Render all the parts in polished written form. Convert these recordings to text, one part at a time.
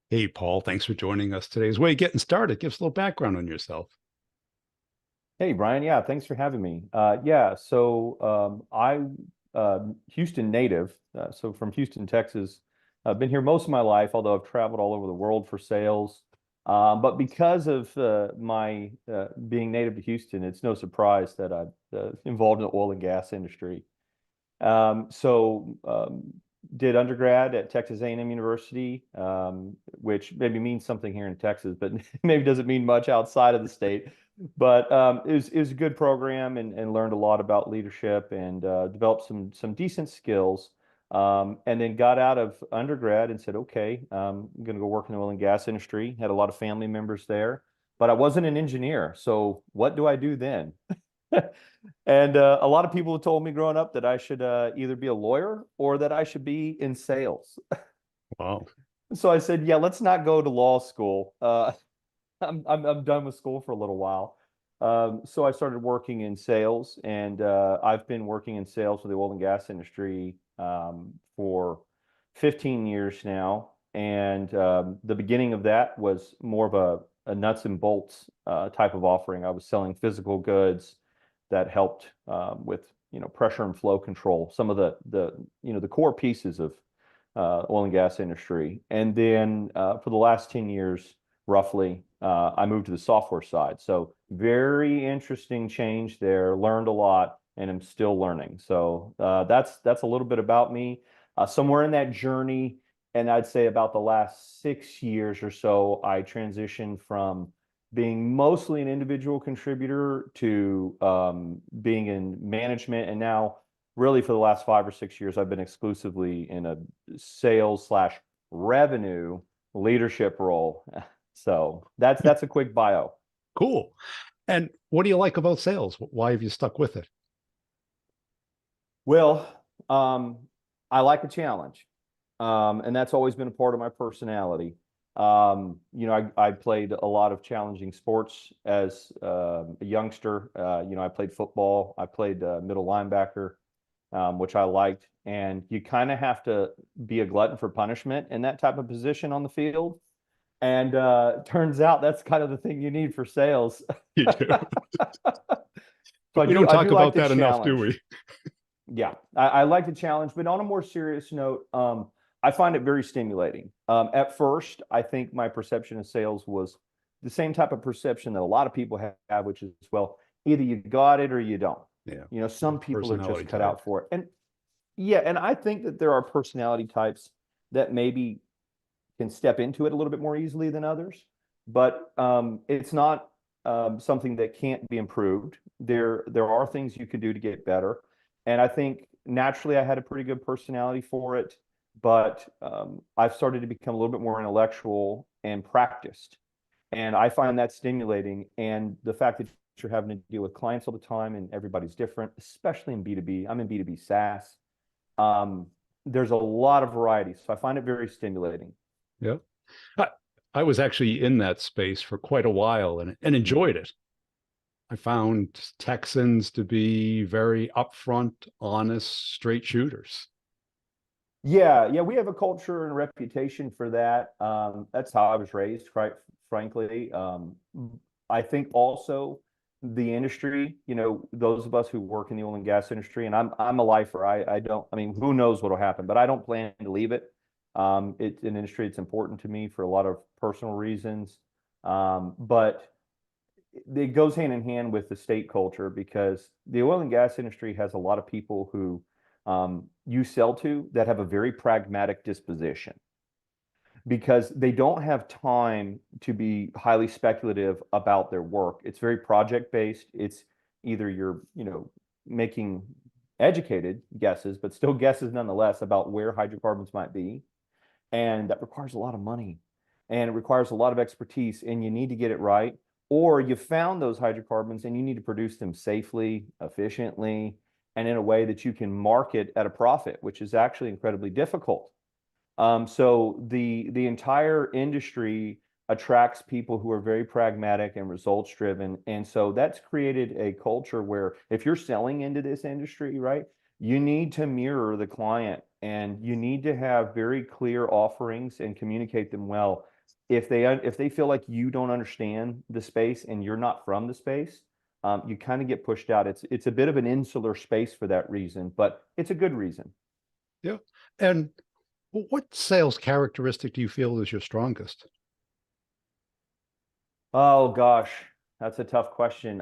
Hey, Paul, thanks for joining us today. As way of getting started, give us a little background on yourself. Hey, Brian. Yeah, thanks for having me. I Houston native, so from Houston, Texas. I've been here most of my life, although I've traveled all over the world for sales. But because of my being native to Houston, it's no surprise that I'm involved in the oil and gas industry. Um, so um, did undergrad at Texas A&M University, which maybe means something here in Texas, but maybe doesn't mean much outside of the state. But it was a good program and learned a lot about leadership and developed some decent skills. And then got out of undergrad and said, okay, I'm going to go work in the oil and gas industry. Had a lot of family members there, but I wasn't an engineer. So what do I do then? And a lot of people have told me growing up that I should either be a lawyer or that I should be in sales. Wow. So I said, yeah, let's not go to law school. I'm done with school for a little while. So I started working in sales, and I've been working in sales for the oil and gas industry for 15 years now. And the beginning of that was more of a nuts and bolts type of offering. I was selling physical goods that helped with pressure and flow control, some of the core pieces of oil and gas industry. And then for the last 10 years, roughly, I moved to the software side. So very interesting change there. Learned a lot, and I'm still learning. So that's a little bit about me. Somewhere in that journey, and I'd say about the last 6 years or so, I transitioned from being mostly an individual contributor to being in management, and now really for the last 5 or 6 years, I've been exclusively in a sales slash revenue leadership role. So that's a quick bio. Cool. And what do you like about sales? Why have you stuck with it? Well, I like a challenge, and that's always been a part of my personality. I played a lot of challenging sports as a youngster. I played football. I played middle linebacker, which I liked. And you kind of have to be a glutton for punishment in that type of position on the field. And turns out that's kind of the thing you need for sales. You do. So We don't I talk do like about the that enough, do challenge. we? Yeah, I like the challenge, but on a more serious note, I find it very stimulating. At first, I think my perception of sales was the same type of perception that a lot of people have, which is, well, either you got it or you don't. Yeah. Some people are just Personality cut type. out for it. And yeah, and I think that there are personality types that maybe can step into it a little bit more easily than others, but it's not something that can't be improved. There are things you can do to get better, and I think naturally I had a pretty good personality for it, but I've started to become a little bit more intellectual and practiced, and I find that stimulating. And the fact that you're having to deal with clients all the time and everybody's different, especially in B2B. I'm in B2B SaaS. Um, there's a lot of variety, so I find it very stimulating. Yeah. I, I was actually in that space for quite a while and enjoyed it. I found Texans to be very upfront, honest, straight shooters. Yeah, we have a culture and reputation for that. That's how I was raised, quite frankly. I think also the industry, those of us who work in the oil and gas industry, and I'm a lifer. I don't, I mean, who knows what'll happen, but I don't plan to leave it. It's an industry that's important to me for a lot of personal reasons. But it goes hand in hand with the state culture because the oil and gas industry has a lot of people who you sell to that have a very pragmatic disposition because they don't have time to be highly speculative about their work. It's very project based. It's either you're, making educated guesses, but still guesses nonetheless about where hydrocarbons might be. And that requires a lot of money and it requires a lot of expertise, and you need to get it right. Or you found those hydrocarbons and you need to produce them safely, efficiently, and in a way that you can market at a profit, which is actually incredibly difficult. So the entire industry attracts people who are very pragmatic and results driven. And so that's created a culture where if you're selling into this industry, right, you need to mirror the client and you need to have very clear offerings and communicate them well if they feel like you don't understand the space and you're not from the space, you kind of get pushed out. It's a bit of an insular space for that reason, but it's a good reason. Yeah. And what sales characteristic do you feel is your strongest? Oh gosh, that's a tough question.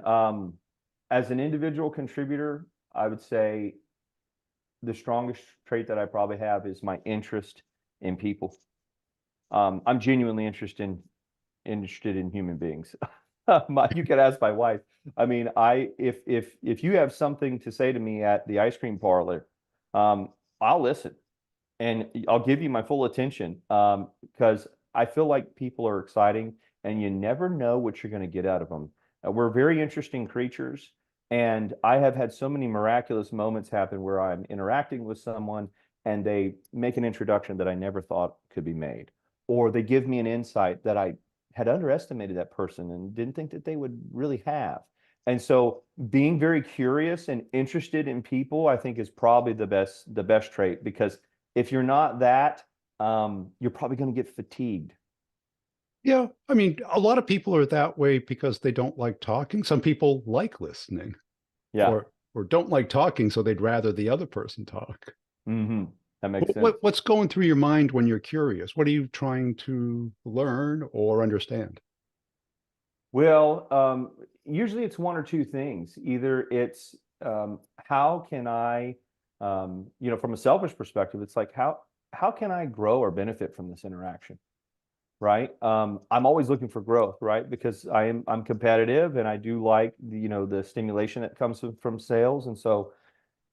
As an individual contributor, I would say the strongest trait that I probably have is my interest in people. I'm genuinely interested in human beings. You could ask my wife. I mean, if you have something to say to me at the ice cream parlor, I'll listen and I'll give you my full attention, because I feel like people are exciting and you never know what you're going to get out of them. We're very interesting creatures. And I have had so many miraculous moments happen where I'm interacting with someone and they make an introduction that I never thought could be made, or they give me an insight that I had underestimated that person and didn't think that they would really have. And so being very curious and interested in people, I think is probably the best trait, because if you're not that, you're probably going to get fatigued. Yeah. I mean, a lot of people are that way because they don't like talking. Some people like listening Yeah. or don't like talking, so they'd rather the other person talk. Hmm. That makes sense. What's going through your mind when you're curious? What are you trying to learn or understand? Well, usually it's one or two things. Either it's how can I, from a selfish perspective, it's like how can I grow or benefit from this interaction, right? I'm always looking for growth, right? Because I'm competitive and I do like the stimulation that comes from sales, and so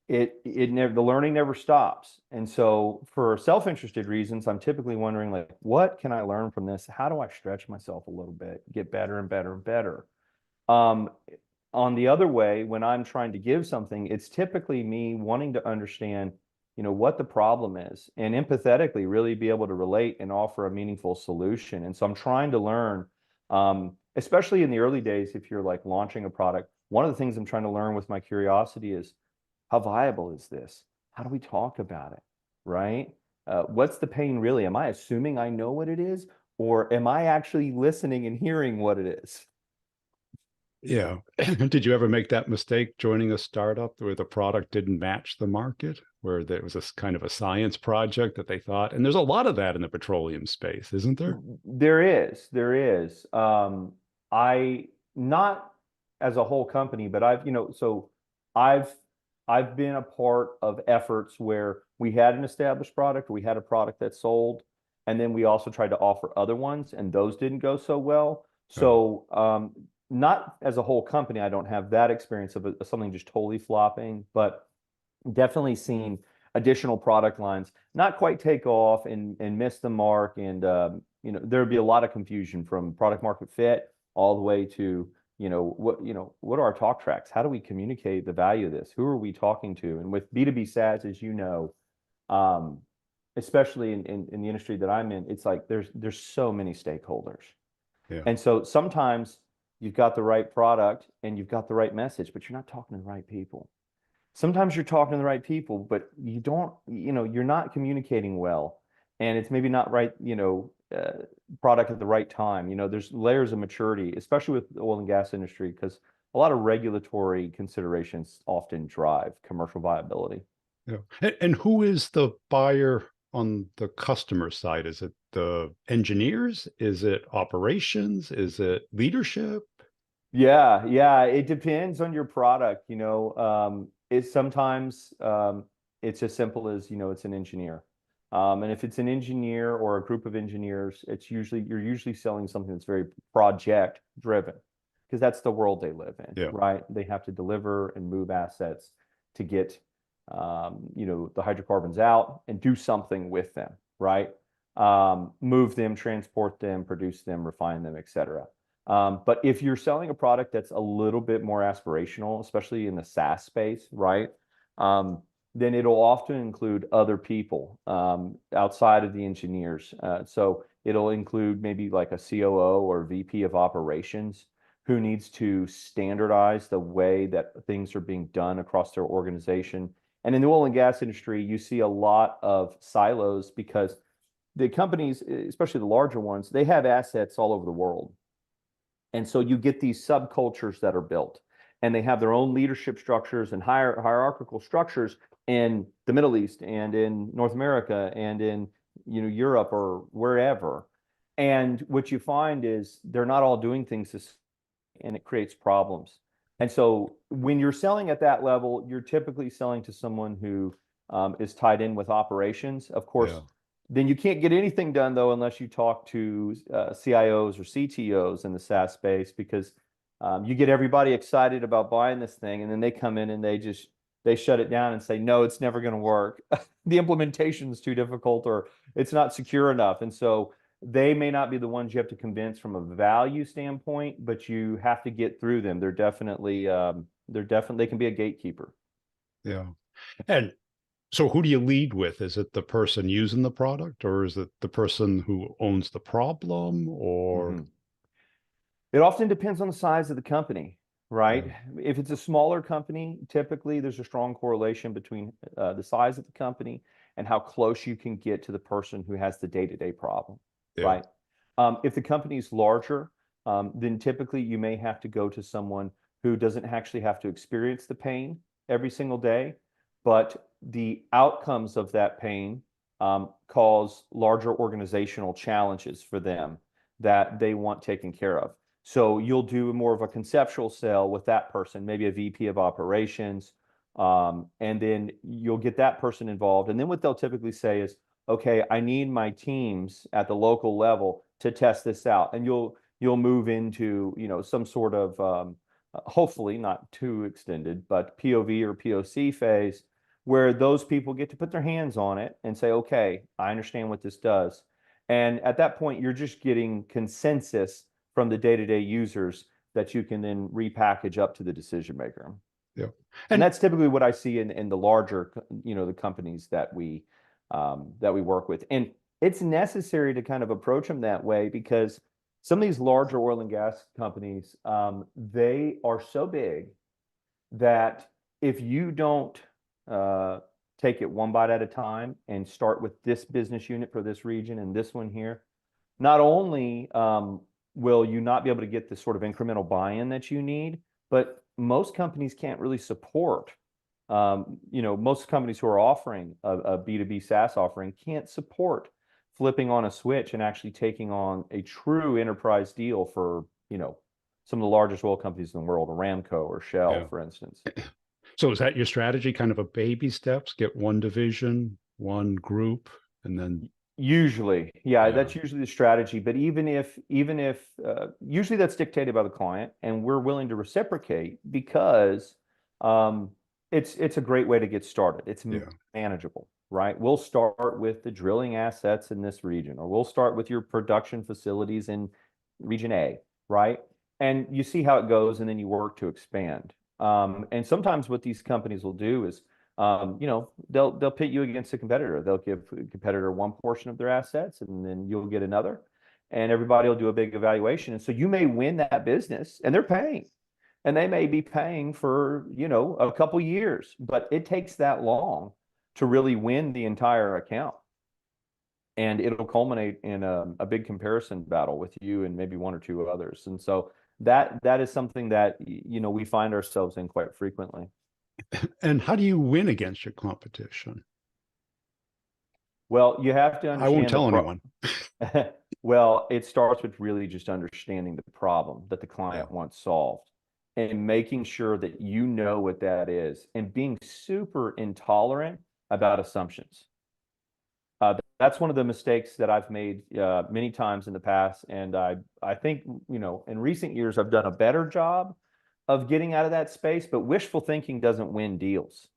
it never the learning never stops. And so for self-interested reasons, I'm typically wondering, like, what can I learn from this? How do I stretch myself a little bit, get better and better and better? Um, on the other way, when I'm trying to give something, it's typically me wanting to understand, what the problem is, and empathetically really be able to relate and offer a meaningful solution. And so I'm trying to learn, especially in the early days, if you're like launching a product, one of the things I'm trying to learn with my curiosity is, how viable is this? How do we talk about it? Right? What's the pain really? Am I assuming I know what it is, or am I actually listening and hearing what it is? Yeah. Did you ever make that mistake joining a startup where the product didn't match the market, where there was this kind of a science project that they thought, and there's a lot of that in the petroleum space, isn't there? There is. I not as a whole company, but I've I've been a part of efforts where we had an established product, we had a product that sold, and then we also tried to offer other ones, and those didn't go so well. Oh, So not as a whole company, I don't have that experience of something just totally flopping, but definitely seen additional product lines not quite take off and miss the mark. And there'd be a lot of confusion from product market fit all the way to what are our talk tracks? How do we communicate the value of this? Who are we talking to? And with B2B SaaS, as you know, um, especially in the industry that I'm in, it's like there's so many stakeholders. yeah. And so sometimes you've got the right product and you've got the right message, but you're not talking to the right people. Sometimes you're talking to the right people, but you're not communicating well, and it's maybe not right, product at the right time. There's layers of maturity, especially with the oil and gas industry, because a lot of regulatory considerations often drive commercial viability. Yeah. And who is the buyer on the customer side? Is it the engineers? Is it operations? Is it leadership? Yeah, it depends on your product. It's sometimes it's as simple as, it's an engineer. And if it's an engineer or a group of engineers, you're usually selling something that's very project driven, because that's the world they live in, Yeah. right? They have to deliver and move assets to get the hydrocarbons out and do something with them, right? Move them, transport them, produce them, refine them, etc. But if you're selling a product that's a little bit more aspirational, especially in the SaaS space, right? Then it'll often include other people outside of the engineers. So it'll include maybe like a COO or VP of operations who needs to standardize the way that things are being done across their organization. And in the oil and gas industry, you see a lot of silos because the companies, especially the larger ones, they have assets all over the world. And so you get these subcultures that are built, and they have their own leadership structures and hierarchical structures in the Middle East and in North America and in Europe or wherever. And what you find is they're not all doing things this, and it creates problems. And so when you're selling at that level, you're typically selling to someone who is tied in with operations. Of course, Yeah. then you can't get anything done though unless you talk to CIOs or CTOs in the SaaS space, because you get everybody excited about buying this thing, and then they come in and they shut it down and say, no, it's never going to work. The implementation is too difficult, or it's not secure enough. And so they may not be the ones you have to convince from a value standpoint, but you have to get through them. They're definitely they can be a gatekeeper. Yeah. And so who do you lead with? Is it the person using the product, or is it the person who owns the problem, or? Mhm. It often depends on the size of the company, right? Yeah. If it's a smaller company, typically there's a strong correlation between the size of the company and how close you can get to the person who has the day-to-day problem, Yeah. right? If the company's larger, then typically you may have to go to someone who doesn't actually have to experience the pain every single day, but the outcomes of that pain cause larger organizational challenges for them that they want taken care of. So you'll do more of a conceptual sale with that person, maybe a VP of operations, and then you'll get that person involved. And then what they'll typically say is, okay, I need my teams at the local level to test this out. And you'll move into, some sort of hopefully not too extended, but POV or POC phase, where those people get to put their hands on it and say, okay, I understand what this does. And at that point, you're just getting consensus from the day-to-day users that you can then repackage up to the decision maker. Yeah. And And that's typically what I see in the larger, the companies that we work with. And it's necessary to kind of approach them that way, because some of these larger oil and gas companies, they are so big that if you don't take it one bite at a time and start with this business unit for this region and this one here, not only will you not be able to get the sort of incremental buy-in that you need, but most companies can't really support. Most companies who are offering a B2B SaaS offering can't support flipping on a switch and actually taking on a true enterprise deal for, some of the largest oil companies in the world, Aramco or Shell, yeah. for instance. So is that your strategy, kind of a baby steps, get one division, one group, and then? Usually, yeah, Yeah. that's usually the strategy. But even if usually that's dictated by the client, and we're willing to reciprocate because it's a great way to get started. It's Yeah. manageable, right? We'll start with the drilling assets in this region, or we'll start with your production facilities in region A, right? And you see how it goes, and then you work to expand. And sometimes what these companies will do is they'll pit you against a competitor. They'll give a competitor one portion of their assets, and then you'll get another, and everybody will do a big evaluation. And so you may win that business, and they're paying, and they may be paying for, a couple years, but it takes that long to really win the entire account. And it'll culminate in a big comparison battle with you and maybe one or two others. And so that is something that, we find ourselves in quite frequently. And how do you win against your competition? Well, you have to I won't understand tell anyone. well, it starts with really just understanding the problem that the Yeah. client wants solved, and making sure that you know what that is, and being super intolerant about assumptions. That's one of the mistakes that I've made many times in the past, and I think, in recent years I've done a better job of getting out of that space. But wishful thinking doesn't win deals.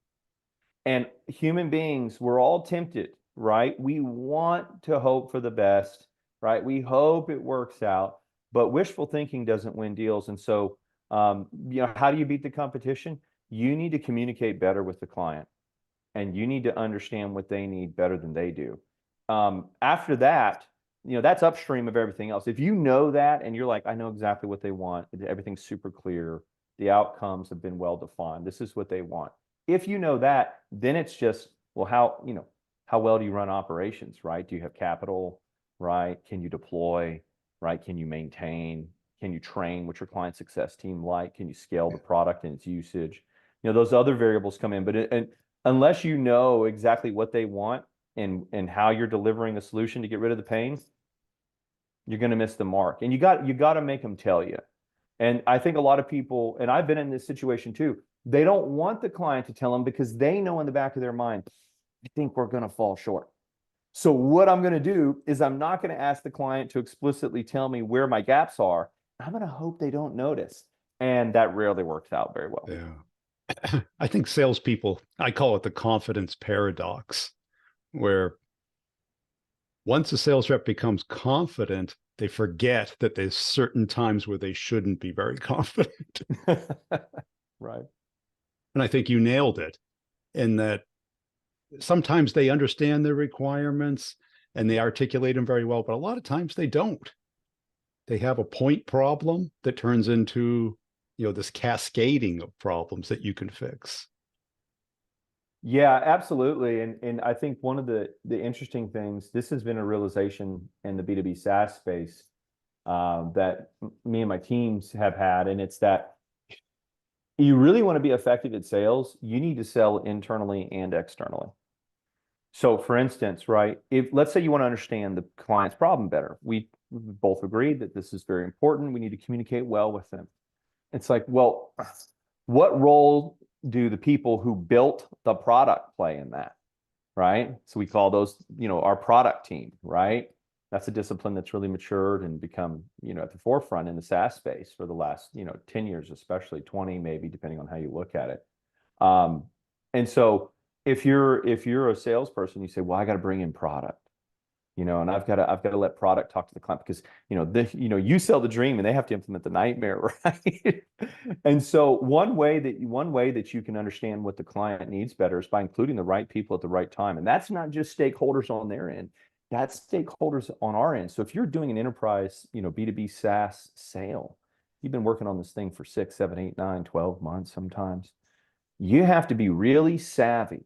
And human beings, we're all tempted, right? We want to hope for the best, right? We hope it works out, but wishful thinking doesn't win deals. And so, how do you beat the competition? You need to communicate better with the client, and you need to understand what they need better than they do. After that, that's upstream of everything else. If you know that and you're like, I know exactly what they want, everything's super clear, the outcomes have been well defined, this is what they want. If you know that, then it's just, well, how well do you run operations, right? Do you have capital, right? Can you deploy, right? Can you maintain? Can you train? What's your client success team like? Can you scale the product and its usage? Those other variables come in, but and unless you know exactly what they want and how you're delivering a solution to get rid of the pain, you're going to miss the mark. And you got to make them tell you. And I think a lot of people, and I've been in this situation too, they don't want the client to tell them because they know in the back of their mind, I think we're going to fall short. So what I'm going to do is I'm not going to ask the client to explicitly tell me where my gaps are. I'm going to hope they don't notice. And that rarely works out very well. Yeah. I think salespeople, I call it the confidence paradox, where once a sales rep becomes confident, they forget that there's certain times where they shouldn't be very confident. Right. And I think you nailed it in that sometimes they understand their requirements and they articulate them very well, but a lot of times they don't. They have a point problem that turns into, this cascading of problems that you can fix. Yeah, absolutely. And I think one of the interesting things, this has been a realization in the B2B SaaS space that me and my teams have had, and it's that you really want to be effective at sales, you need to sell internally and externally. So for instance, right, if let's say you want to understand the client's problem better, we both agree that this is very important. We need to communicate well with them. It's like, well, what role do the people who built the product play in that? Right. So we call those, our product team, right? That's a discipline that's really matured and become, at the forefront in the SaaS space for the last, 10 years, especially 20, maybe, depending on how you look at it. And so if you're a salesperson, you say, well, I got to bring in product, and I've got to let product talk to the client because, you sell the dream and they have to implement the nightmare, right? And so one way that you can understand what the client needs better is by including the right people at the right time. And that's not just stakeholders on their end, that's stakeholders on our end. So if you're doing an enterprise, B2B SaaS sale, you've been working on this thing for 6, 7, 8, 9, 12 months sometimes. You have to be really savvy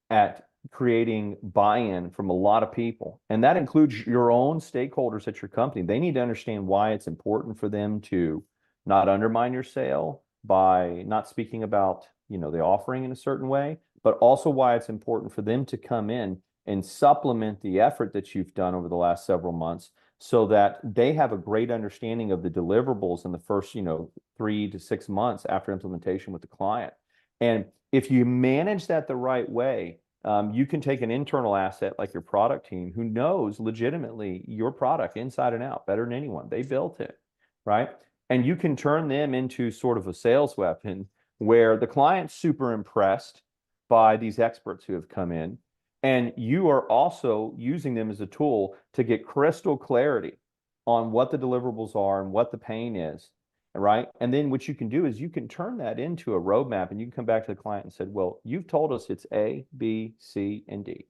at creating buy-in from a lot of people. And that includes your own stakeholders at your company. They need to understand why it's important for them to not undermine your sale by not speaking about, the offering in a certain way, but also why it's important for them to come in and supplement the effort that you've done over the last several months so that they have a great understanding of the deliverables in the first, 3 to 6 months after implementation with the client. And if you manage that the right way, you can take an internal asset like your product team who knows legitimately your product inside and out better than anyone. They built it, right? And you can turn them into sort of a sales weapon where the client's super impressed by these experts who have come in. And you are also using them as a tool to get crystal clarity on what the deliverables are and what the pain is. Right. And then what you can do is you can turn that into a roadmap and you can come back to the client and said, well, you've told us it's A, B, C, and D.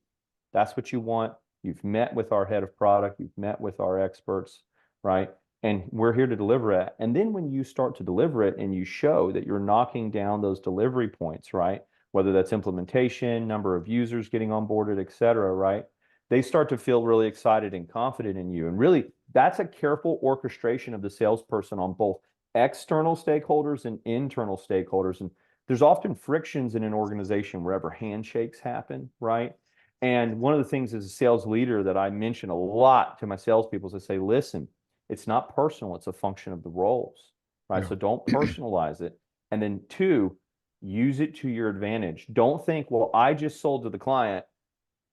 That's what you want. You've met with our head of product. You've met with our experts. Right. And we're here to deliver it. And then when you start to deliver it and you show that you're knocking down those delivery points, right, whether that's implementation, number of users getting onboarded, et cetera, right, they start to feel really excited and confident in you. And really, that's a careful orchestration of the salesperson on both external stakeholders and internal stakeholders. And there's often frictions in an organization wherever handshakes happen, right? And one of the things as a sales leader that I mention a lot to my salespeople is I say, listen, it's not personal, it's a function of the roles, right? Yeah. So don't personalize it. And then 2, use it to your advantage. Don't think, well, I just sold to the client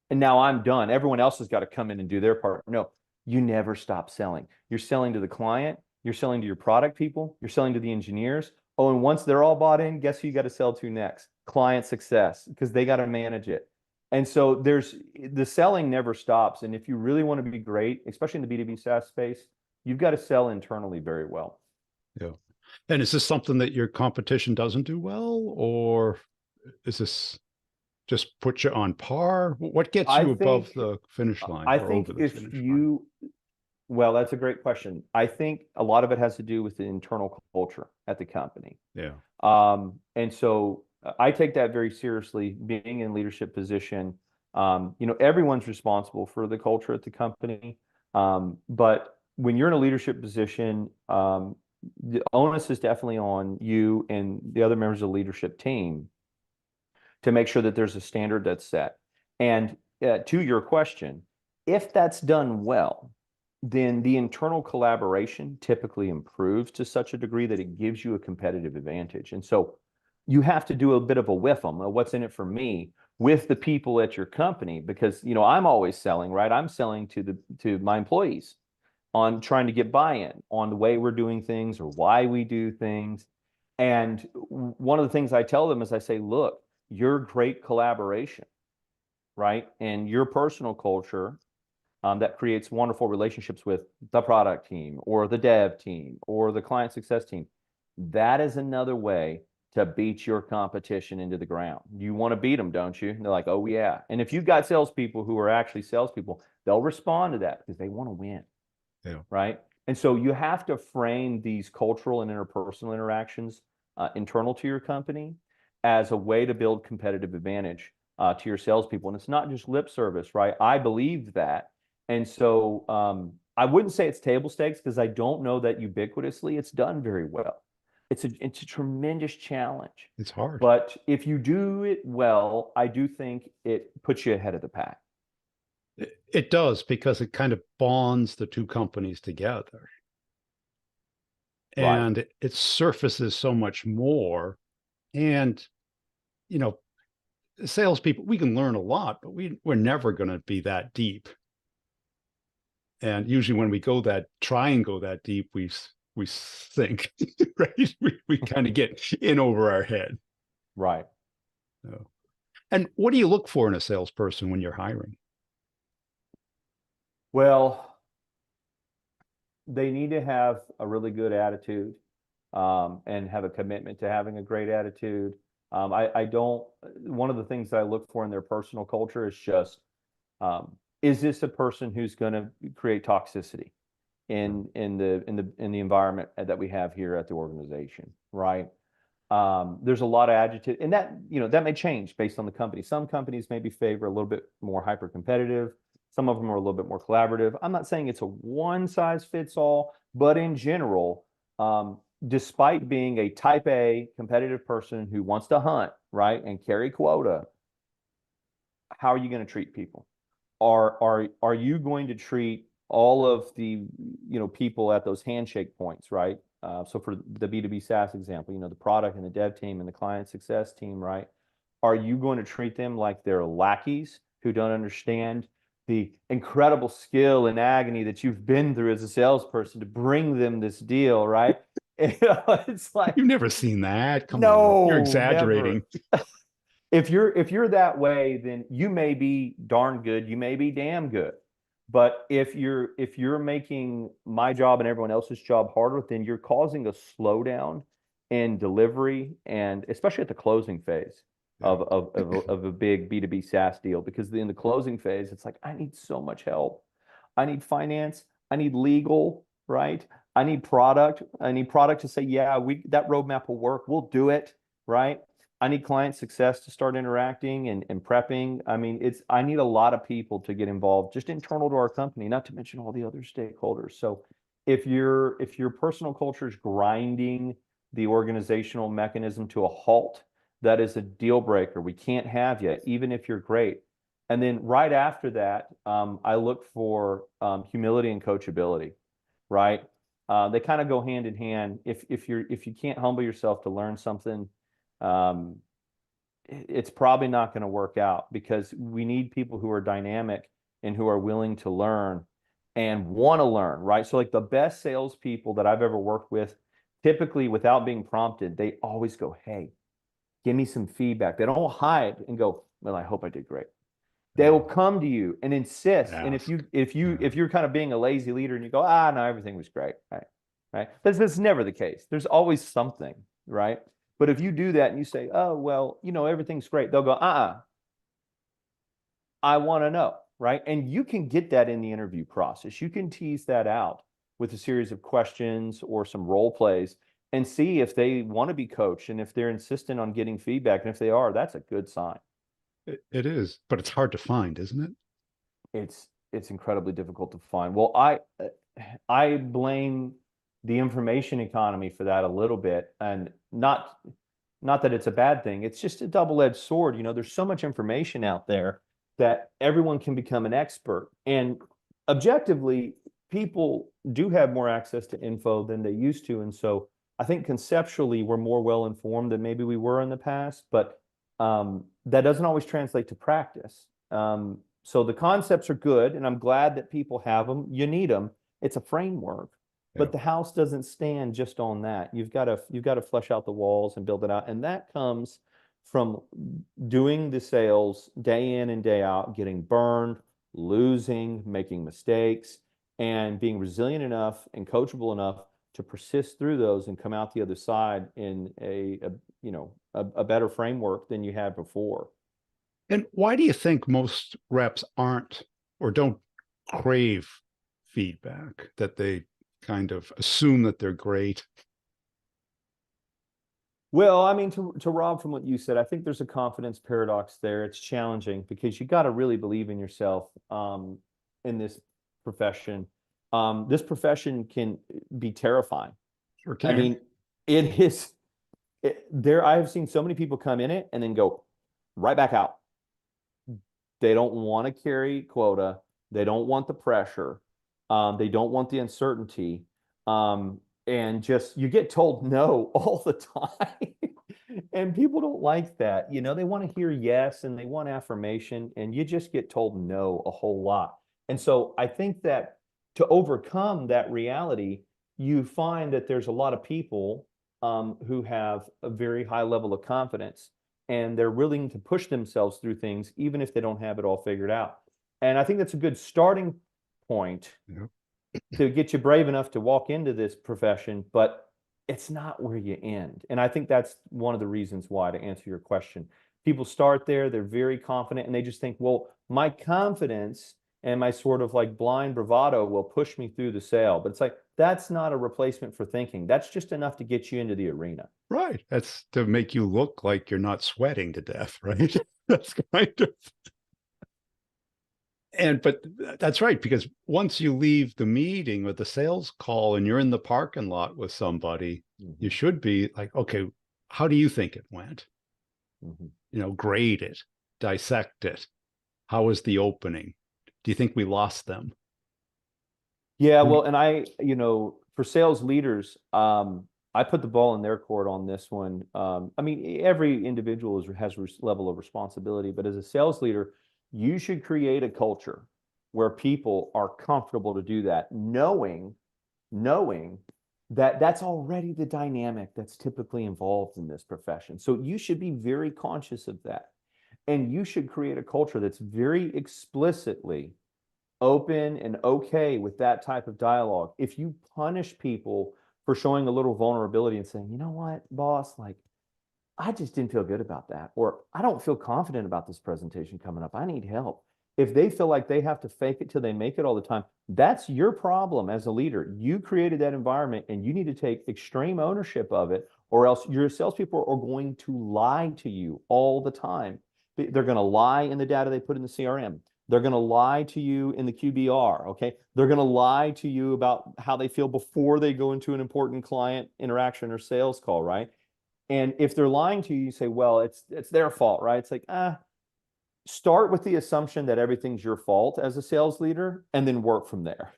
and now I'm done. Everyone else has got to come in and do their part. No, you never stop selling. You're selling to the client. You're selling to your product people. You're selling to the engineers. Oh, and once they're all bought in, guess who you got to sell to next? Client success, because they got to manage it. And so the selling never stops. And if you really want to be great, especially in the B2B SaaS space, you've got to sell internally very well. Yeah. And is this something that your competition doesn't do well, or is this just put you on par? What gets you above the finish line I or think over the if finish line? you Well, that's a great question. I think a lot of it has to do with the internal culture at the company. Yeah. And so I take that very seriously, being in leadership position. Everyone's responsible for the culture at the company. But when you're in a leadership position, the onus is definitely on you and the other members of the leadership team to make sure that there's a standard that's set. And to your question, if that's done well, then the internal collaboration typically improves to such a degree that it gives you a competitive advantage. And so you have to do a bit of a with them, what's in it for me, with the people at your company, because I'm always selling, right? I'm selling to my employees on trying to get buy-in on the way we're doing things or why we do things. And one of the things I tell them is I say, look, your great collaboration, right? And your personal culture that creates wonderful relationships with the product team or the dev team or the client success team. That is another way to beat your competition into the ground. You want to beat them, don't you? And they're like, oh, yeah. And if you've got salespeople who are actually salespeople, they'll respond to that because they want to win. Yeah. Right. And so you have to frame these cultural and interpersonal interactions internal to your company as a way to build competitive advantage to your salespeople. And it's not just lip service, right? I believe that. And so I wouldn't say it's table stakes because I don't know that ubiquitously it's done very well. It's a tremendous challenge. It's hard. But if you do it well, I do think it puts you ahead of the pack. It does, because it kind of bonds the two companies together. Right. And it surfaces so much more. And, you know, salespeople, we can learn a lot, but we're never going to be that deep. And usually when we try and go that deep, we sink, right? We kind of get in over our head. Right. So, and what do you look for in a salesperson when you're hiring? Well, they need to have a really good attitude and have a commitment to having a great attitude. I don't, one of the things that I look for in their personal culture is just, is this a person who's going to create toxicity in the environment that we have here at the organization, right? There's a lot of adjective, and that may change based on the company. Some companies maybe favor a little bit more hyper competitive. Some of them are a little bit more collaborative. I'm not saying it's a one size fits all, but in general, despite being a type A competitive person who wants to hunt, right, and carry quota, how are you going to treat people? Are you going to treat all of the people at those handshake points, right? So for the B2B SaaS example, the product and the dev team and the client success team, right? Are you going to treat them like they're lackeys who don't understand the incredible skill and agony that you've been through as a salesperson to bring them this deal, right? It's like, You've never seen that. Come on, you're no, exaggerating. never. If you're that way, then you may be darn good, you may be damn good. But if you're making my job and everyone else's job harder, then you're causing a slowdown in delivery, and especially at the closing phase of a big B2B SaaS deal. Because in the closing phase, it's like, I need so much help. I need finance, I need legal, right? I need product. I need product to say, yeah, that roadmap will work. We'll do it, right? I need client success to start interacting and prepping. I mean, I need a lot of people to get involved, just internal to our company, not to mention all the other stakeholders. So if your personal culture is grinding the organizational mechanism to a halt, that is a deal breaker. We can't have you, even if you're great. And then right after that, I look for humility and coachability, right? They kind of go hand in hand. If you can't humble yourself to learn something, it's probably not going to work out, because we need people who are dynamic and who are willing to learn and want to learn, right? So like the best salespeople that I've ever worked with, typically without being prompted, they always go, hey, give me some feedback. They don't hide and go, well, I hope I did great. They will come to you and insist. And if you're kind of being a lazy leader and you go, no, everything was great, right? But that's never the case. There's always something, right? But if you do that and you say, oh, well, everything's great, they'll go, I want to know, right? And you can get that in the interview process. You can tease that out with a series of questions or some role plays and see if they want to be coached, and if they're insistent on getting feedback. And if they are, that's a good sign. It is, but it's hard to find, isn't it? It's incredibly difficult to find. Well, I blame the information economy for that a little bit, and not that it's a bad thing. It's just a double-edged sword. You know, there's so much information out there that everyone can become an expert. And objectively, people do have more access to info than they used to. And so I think conceptually we're more well informed than maybe we were in the past, but that doesn't always translate to practice. So the concepts are good, and I'm glad that people have them. You need them. It's a framework, Yeah. but the house doesn't stand just on that. You've got to flesh out the walls and build it out, and that comes from doing the sales day in and day out, getting burned, losing, making mistakes, and being resilient enough and coachable enough to persist through those and come out the other side in a better framework than you had before. And why do you think most reps aren't or don't crave feedback, that they kind of assume that they're great? Well, I mean, to rob from what you said, I think there's a confidence paradox there. It's challenging because you got to really believe in yourself in this profession. This profession can be terrifying. Sure I can. mean, it is there. I have seen so many people come in it and then go right back out. They don't want to carry quota. They don't want the pressure. They don't want the uncertainty. And just you get told no all the time. And people don't like that. You know, they want to hear yes and they want affirmation, and you just get told no a whole lot. And so I think that to overcome that reality, you find that there's a lot of people who have a very high level of confidence, and they're willing to push themselves through things even if they don't have it all figured out. And I think that's a good starting point Yeah. to get you brave enough to walk into this profession, but it's not where you end. And I think that's one of the reasons why, to answer your question. People start there, they're very confident, and they just think, well, my confidence and my sort of like blind bravado will push me through the sale. But it's like, that's not a replacement for thinking. That's just enough to get you into the arena. Right. That's to make you look like you're not sweating to death, right? That's kind of, but that's right, because once you leave the meeting with the sales call and you're in the parking lot with somebody, you Mhm, should be like, okay, how do you think it went? mhm. Grade it, dissect it. How was the opening? Do you think we lost them? Yeah, Who well, and for sales leaders, I put the ball in their court on this one. I mean, every individual has a level of responsibility, but as a sales leader, you should create a culture where people are comfortable to do that, knowing that that's already the dynamic that's typically involved in this profession. So you should be very conscious of that. And you should create a culture that's very explicitly open and okay with that type of dialogue. If you punish people for showing a little vulnerability and saying, you know what, boss, like, I just didn't feel good about that, or I don't feel confident about this presentation coming up, I need help. If they feel like they have to fake it till they make it all the time, that's your problem as a leader. You created that environment and you need to take extreme ownership of it, or else your salespeople are going to lie to you all the time. They're going to lie in the data they put in the CRM. They're going to lie to you in the QBR. Okay. They're going to lie to you about how they feel before they go into an important client interaction or sales call, right? And if they're lying to you, you say, well, it's their fault, right? It's like, start with the assumption that everything's your fault as a sales leader and then work from there.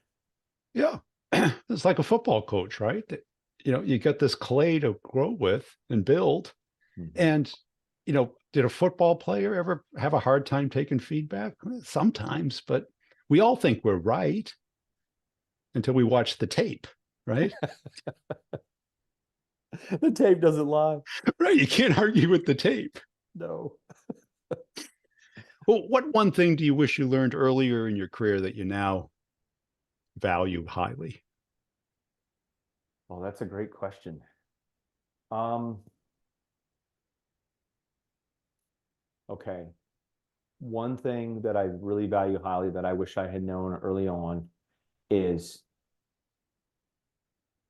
Yeah. It's like a football coach, right? You got this clay to grow with and build. Mhm. And, did a football player ever have a hard time taking feedback? Sometimes, but we all think we're right until we watch the tape, right? The tape doesn't lie. Right. You can't argue with the tape. No. Well, what one thing do you wish you learned earlier in your career that you now value highly? Well, that's a great question. Um, okay. One thing that I really value highly that I wish I had known early on is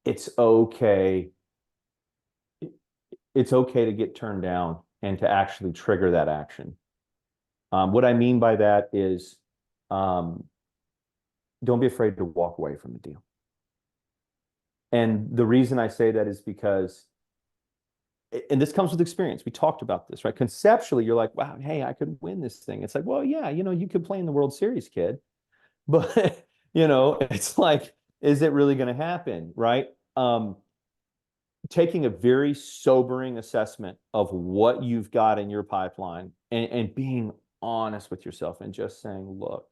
it's okay. It's okay to get turned down and to actually trigger that action. What I mean by that is, um, don't be afraid to walk away from the deal. And the reason I say that is because, and this comes with experience. We talked about this, right? Conceptually, you're like, wow, hey, I could win this thing. It's like, well, yeah, you could play in the World Series, kid. But, it's like, is it really going to happen, right? Taking a very sobering assessment of what you've got in your pipeline, and being honest with yourself and just saying, look,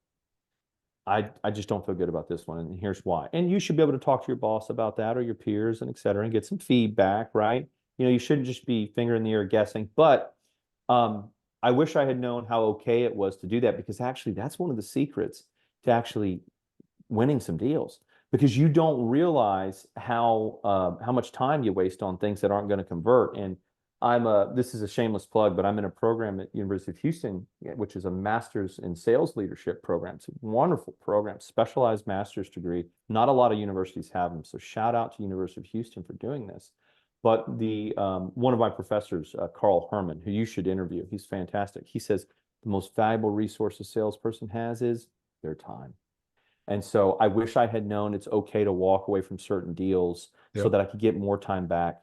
I just don't feel good about this one, and here's why. And you should be able to talk to your boss about that, or your peers, and et cetera, and get some feedback, right? You shouldn't just be finger in the air guessing. But I wish I had known how okay it was to do that, because actually that's one of the secrets to actually winning some deals, because you don't realize how much time you waste on things that aren't going to convert. And this is a shameless plug, but I'm in a program at University of Houston, which is a master's in sales leadership program. It's a wonderful program, specialized master's degree. Not a lot of universities have them, so shout out to University of Houston for doing this. But the one of my professors, Carl Herman, who you should interview, he's fantastic. He says the most valuable resource a salesperson has is their time. And so I wish I had known it's okay to walk away from certain deals so Yep. that I could get more time back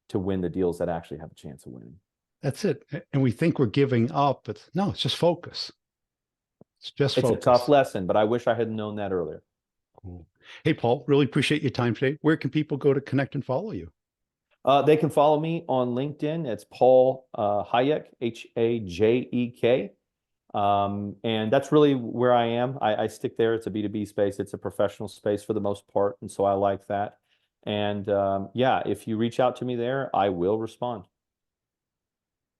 to win the deals that actually have a chance of winning. That's it. And we think we're giving up, but no, it's just focus. It's just It's a tough focus. lesson, but I wish I had known that earlier. Cool. Hey, Paul, really appreciate your time today. Where can people go to connect and follow you? They can follow me on LinkedIn. It's Paul Hayek, Hajek. And that's really where I am. I stick there. It's a B2B space. It's a professional space for the most part. And so I like that. And yeah, if you reach out to me there, I will respond.